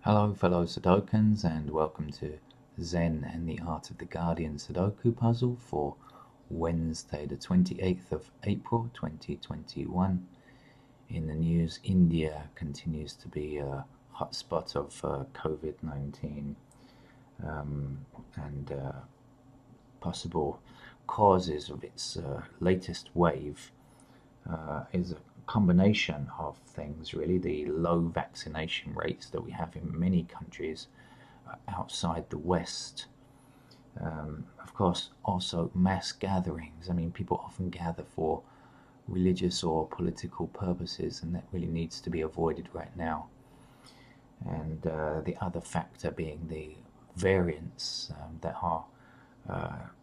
Hello fellow Sudokans and welcome to Zen and the Art of the Guardian Sudoku puzzle for Wednesday the 28th of April 2021. In the news, India continues to be a hotspot of COVID-19 and possible causes of its latest wave is a combination of things, really. The low vaccination rates that we have in many countries outside the West. Of course, also mass gatherings. I mean, people often gather for religious or political purposes, and that really needs to be avoided right now. And the other factor being the variants that are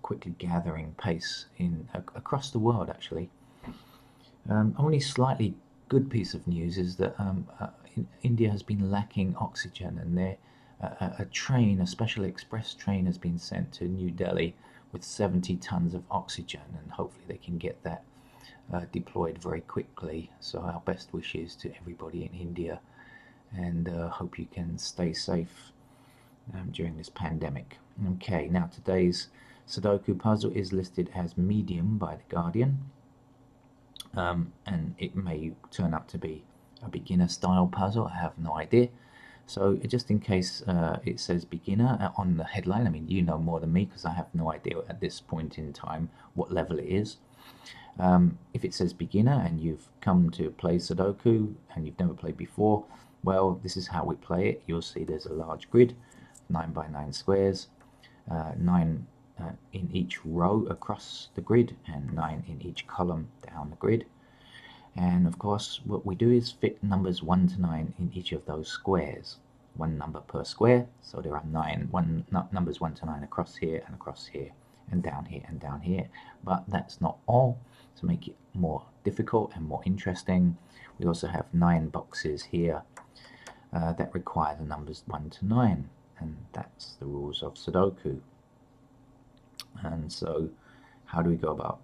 quickly gathering pace across the world, actually. Only slightly good piece of news is that India has been lacking oxygen, and a special express train, has been sent to New Delhi with 70 tons of oxygen, and hopefully they can get that deployed very quickly. So our best wishes to everybody in India, and hope you can stay safe during this pandemic. Okay, now today's Sudoku puzzle is listed as medium by The Guardian. And it may turn out to be a beginner style puzzle. I have no idea. So just in case it says beginner on the headline, I mean, you know more than me because I have no idea at this point in time what level it is. If it says beginner and you've come to play Sudoku and you've never played before, well, this is how we play it. You'll see there's a large grid, 9 by 9 squares, 9 in each row across the grid and 9 in each column down the grid. And of course what we do is fit numbers 1 to 9 in each of those squares, one number per square. So there are numbers 1 to 9 across here and down here and down here. But that's not all. To make it more difficult and more interesting, we also have 9 boxes here that require the numbers 1 to 9, and that's the rules of Sudoku. And so how do we go about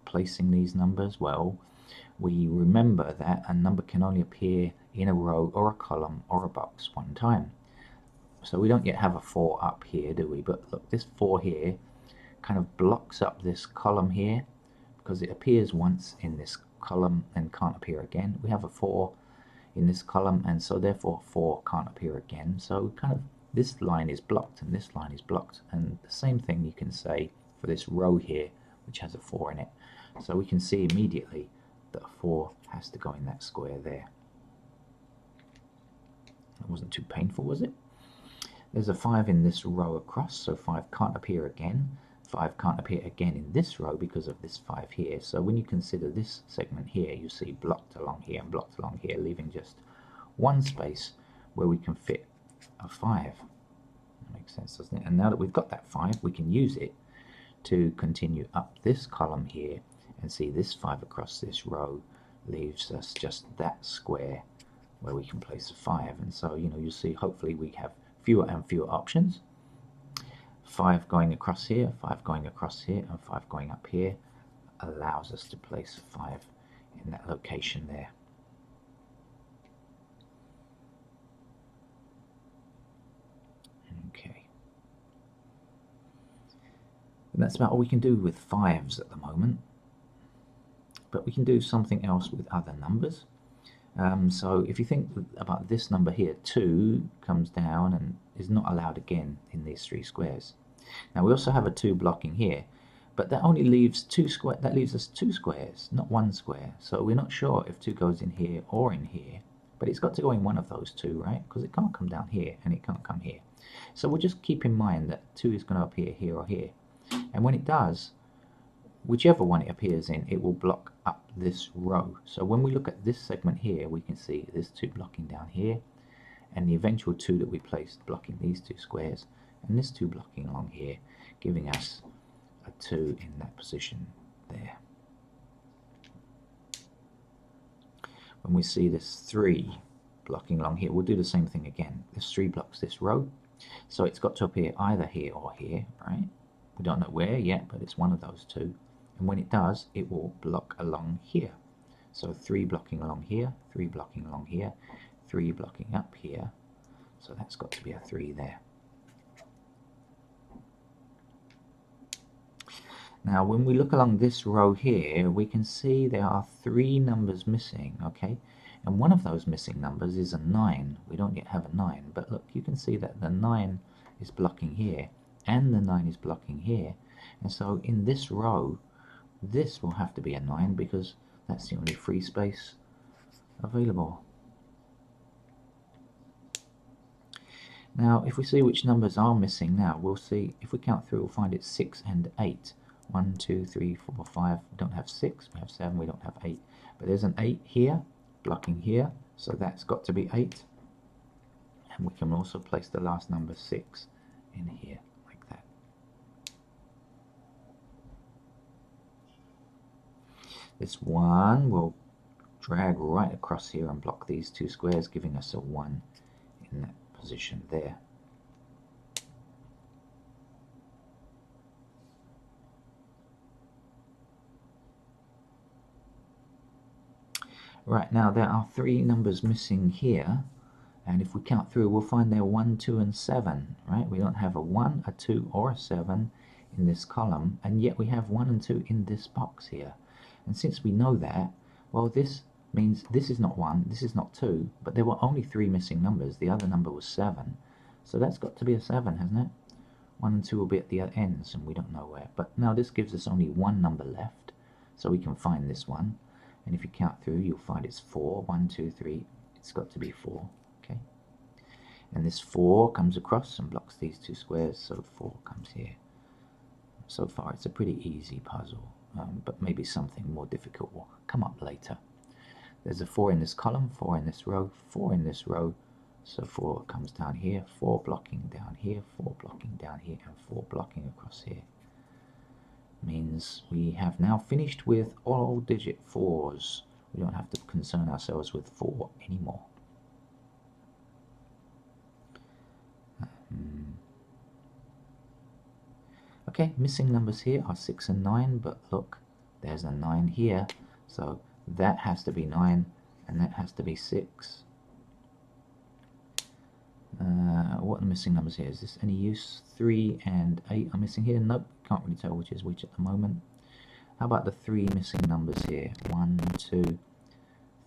placing these numbers? Well, we remember that a number can only appear in a row or a column or a box one time. So we don't yet have a 4 up here, do we? But look, this 4 here kind of blocks up this column here because it appears once in this column and can't appear again. We have a 4 in this column, and so therefore 4 can't appear again. So kind of this line is blocked and this line is blocked, and the same thing you can say for this row here which has a 4 in it. So we can see immediately that a 4 has to go in that square there. It wasn't too painful, was it? There's a 5 in this row across, so 5 can't appear again. 5 can't appear again in this row because of this 5 here. So when you consider this segment here, you see blocked along here and blocked along here, leaving just one space where we can fit a 5. That makes sense, doesn't it? And now that we've got that 5, we can use it to continue up this column here, and see this 5 across this row leaves us just that square where we can place a 5. And so, you know, you'll see hopefully we have fewer and fewer options. 5 going across here, 5 going across here, and 5 going up here allows us to place a 5 in that location there. Okay. And that's about all we can do with 5s at the moment. But we can do something else with other numbers. So if you think about this number here, 2 comes down and is not allowed again in these 3 squares. Now we also have a 2 blocking here, but that only leaves that leaves us 2 squares, not 1 square. So we're not sure if 2 goes in here or in here, but it's got to go in one of those 2, right? Because it can't come down here and it can't come here. So we'll just keep in mind that 2 is going to appear here or here. And when it does, whichever one it appears in, it will block up this row. So when we look at this segment here, we can see there's 2 blocking down here, and the eventual 2 that we placed blocking these 2 squares, and this 2 blocking along here, giving us a 2 in that position there. When we see this 3 blocking along here, we'll do the same thing again. This 3 blocks this row, so it's got to appear either here or here, right? We don't know where yet, but it's one of those 2. And when it does, it will block along here. So 3 blocking along here, 3 blocking along here, 3 blocking up here. So that's got to be a 3 there. Now when we look along this row here, we can see there are 3 numbers missing, okay? And one of those missing numbers is a 9. We don't yet have a 9, but look, you can see that the 9 is blocking here, and the 9 is blocking here. And so in this row, this will have to be a 9 because that's the only free space available. Now if we see which numbers are missing now, we'll see, if we count through, we'll find it's 6 and 8. 1, 2, 3, 4, 5. We don't have 6, we have 7, we don't have 8. But there's an 8 here, blocking here, so that's got to be 8. And we can also place the last number 6 in here, like that. This 1 will drag right across here and block these 2 squares, giving us a 1 in that position there. Right, now there are 3 numbers missing here, and if we count through, we'll find they're 1, 2, and 7, right? We don't have a 1, a 2, or a 7 in this column, and yet we have 1 and 2 in this box here. And since we know that, well, this means this is not 1, this is not 2, but there were only 3 missing numbers. The other number was 7, so that's got to be a 7, hasn't it? 1 and 2 will be at the ends, and we don't know where. But now this gives us only 1 number left, so we can find this one. And if you count through, you'll find it's 4. 1, 2, 3. It's got to be 4. Okay. And this 4 comes across and blocks these 2 squares, so 4 comes here. So far, it's a pretty easy puzzle, but maybe something more difficult will come up later. There's a 4 in this column, 4 in this row, 4 in this row. So 4 comes down here, 4 blocking down here, 4 blocking down here, and 4 blocking across here. Means we have now finished with all digit 4s. We don't have to concern ourselves with 4 anymore. Okay, missing numbers here are 6 and 9, but look, there's a 9 here, so that has to be 9, and that has to be 6. What are the missing numbers here? Is this any use? 3 and 8 are missing here. Nope, can't really tell which is which at the moment. How about the 3 missing numbers here? 1, 2,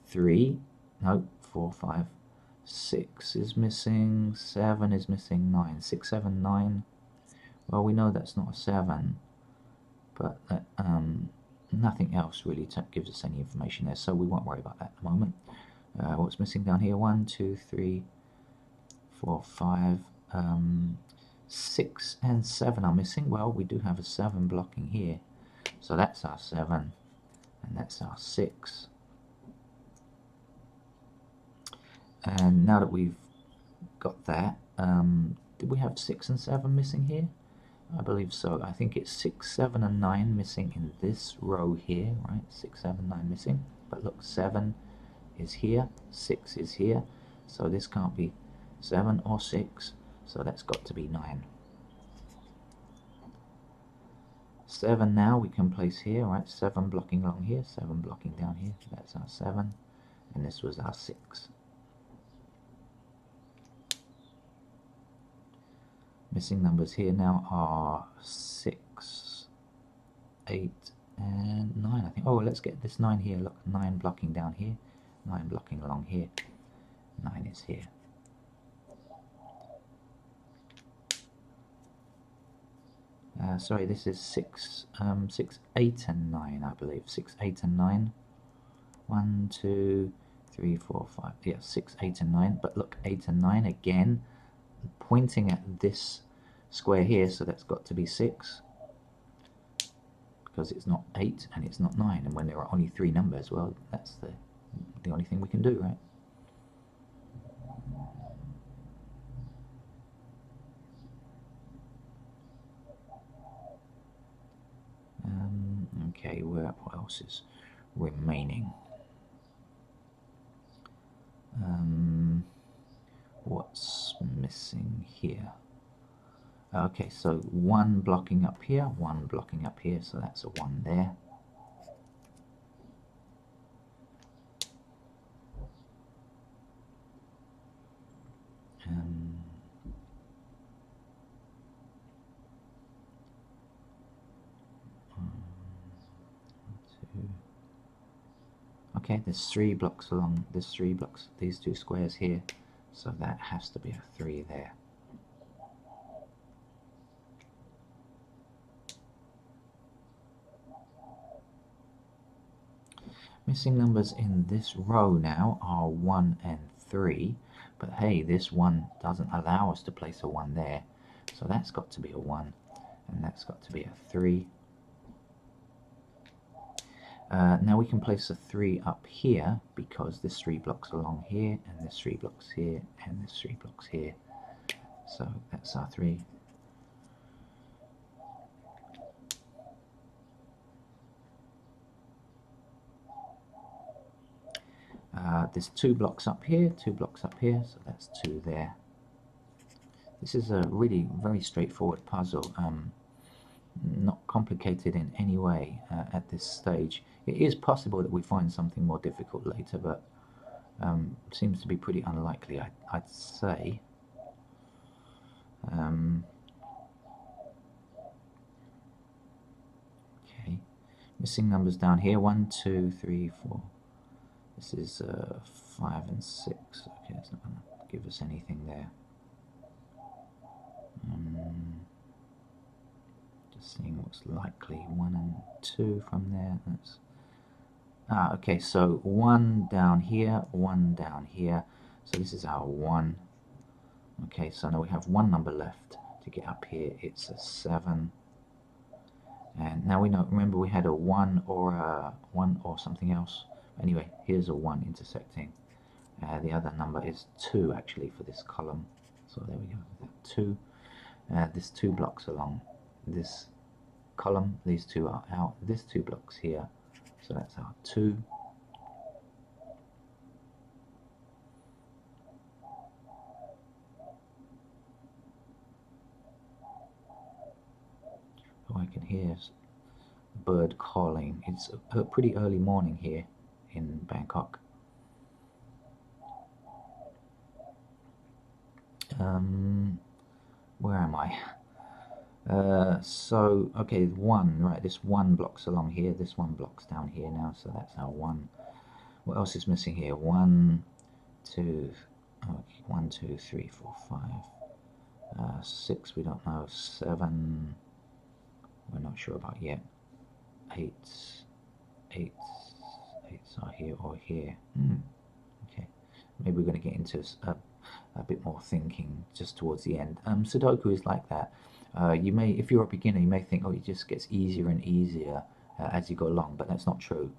3. Nope, 4, 5, 6 is missing. 7 is missing. 9, 6, 7, 9. Well, we know that's not a 7, but nothing else really gives us any information there, so we won't worry about that at the moment. What's missing down here? 1, 2, 3, 4, 5, 6 and 7 are missing. Well, we do have a 7 blocking here, so that's our 7 and that's our 6. And now that we've got that, did we have 6 and 7 missing here? I believe so. I think it's 6, 7 and 9 missing in this row here, right? 6, 7, 9 missing, but look, 7 is here, 6 is here, so this can't be 7 or 6, so that's got to be 9. 7 now we can place here, right? 7 blocking along here, 7 blocking down here, that's our 7, and this was our 6. Missing numbers here now are 6, 8, and 9, I think. Oh, let's get this 9 here. Look, 9 blocking down here, 9 blocking along here, 9 is here. Sorry, this is 6, 8, and 9, I believe. 6, 8, and 9. 1, 2, 3, 4, 5. Yeah, 6, 8, and 9. But look, 8 and 9 again, pointing at this square here, so that's got to be 6. Because it's not 8 and it's not 9. And when there are only 3 numbers, well, that's the only thing we can do, right? Okay, what else is remaining? What's missing here? Okay, so 1 blocking up here, 1 blocking up here, so that's a 1 there. Okay, there's 3 blocks along, there's 3 blocks, these 2 squares here, so that has to be a 3 there. Missing numbers in this row now are 1 and 3, but hey, this 1 doesn't allow us to place a 1 there, so that's got to be a 1, and that's got to be a 3. Now we can place a 3 up here because there's 3 blocks along here, and there's 3 blocks here, and there's 3 blocks here. So that's our 3. There's 2 blocks up here, 2 blocks up here, so that's 2 there. This is a really very straightforward puzzle. Not complicated in any way at this stage. It is possible that we find something more difficult later, but seems to be pretty unlikely, I'd say. Okay, missing numbers down here, 1, 2, 3, 4. This is 5 and 6. Okay, it's not going to give us anything there. Just seeing what's likely. 1 and 2 from there. That's okay, so 1 down here, 1 down here. So this is our 1. Okay, so now we have 1 number left to get up here. It's a 7. And now we know, remember we had a 1 or a 1 or something else. Anyway, here's a 1 intersecting. The other number is 2 actually for this column. So there we go, 2. There's 2 blocks along this column. These 2 are out. There's 2 blocks here. So that's our 2. Oh, I can hear a bird calling. It's a pretty early morning here in Bangkok. Where am I? So, okay, 1, right, this 1 blocks along here, this 1 blocks down here now, so that's our 1. What else is missing here? 1, 2, okay, 1, 2, 3, 4, 5. 6, we don't know. 7, we're not sure about yet. 8 are here or here. Okay, maybe we're going to get into a bit more thinking just towards the end. Sudoku is like that. You may, if you're a beginner, you may think, oh, it just gets easier and easier as you go along, but that's not true.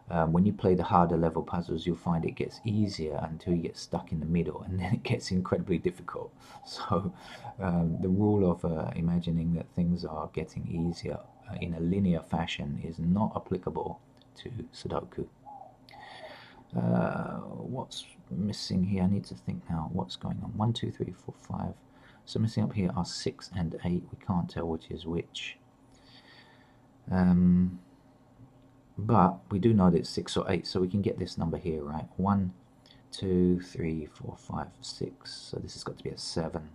When you play the harder level puzzles, you'll find it gets easier until you get stuck in the middle, and then it gets incredibly difficult. So the rule of imagining that things are getting easier in a linear fashion is not applicable to Sudoku. What's missing here? I need to think now. What's going on? 1, 2, 3, 4, 5. So missing up here are 6 and 8. We can't tell which is which. But we do know that it's 6 or 8, so we can get this number here, right? 1, 2, 3, 4, 5, 6. So this has got to be a 7.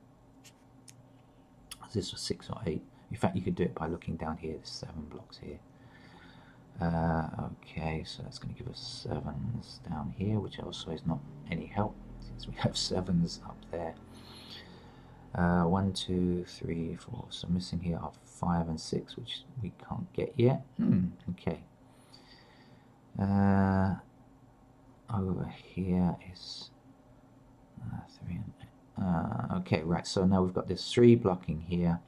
This was 6 or 8. In fact, you could do it by looking down here. There's 7 blocks here. Okay, so that's going to give us 7s down here, which also is not any help since we have 7s up there. 1, 2, 3, 4. So missing here are 5 and 6, which we can't get yet. Okay. Over here is 3 and 8. Okay, right. So now we've got this 3 blocking here.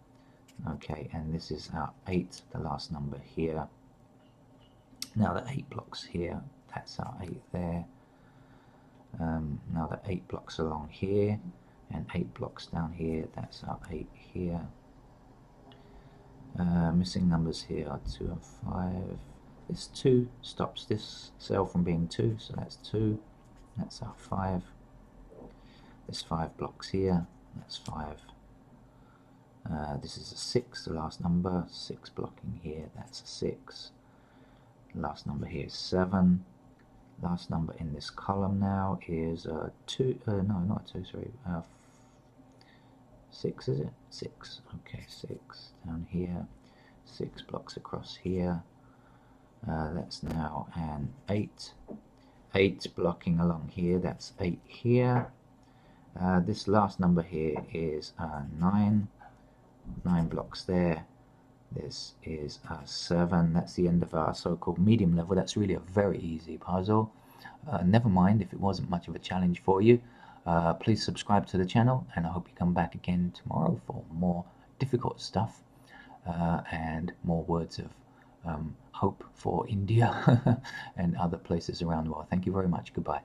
Okay, and this is our 8, the last number here. Now the 8 blocks here, that's our 8 there. Now the 8 blocks along here, and 8 blocks down here, that's our 8 here. Missing numbers here are 2 and 5. This 2 stops this cell from being 2, so that's 2. That's our 5. There's 5 blocks here, that's 5. This is a 6, the last number. 6 blocking here, that's a 6. Last number here is 7. Last number in this column now is 2. No, not 2. Sorry. 6, is it? 6. Okay, 6 down here. 6 blocks across here. That's now an 8. 8 blocking along here, that's 8 here. This last number here is 9 blocks there. This is 7. That's the end of our so-called medium level. That's really a very easy puzzle. Never mind if it wasn't much of a challenge for you. Please subscribe to the channel, and I hope you come back again tomorrow for more difficult stuff and more words of hope for India and other places around the world. Thank you very much. Goodbye.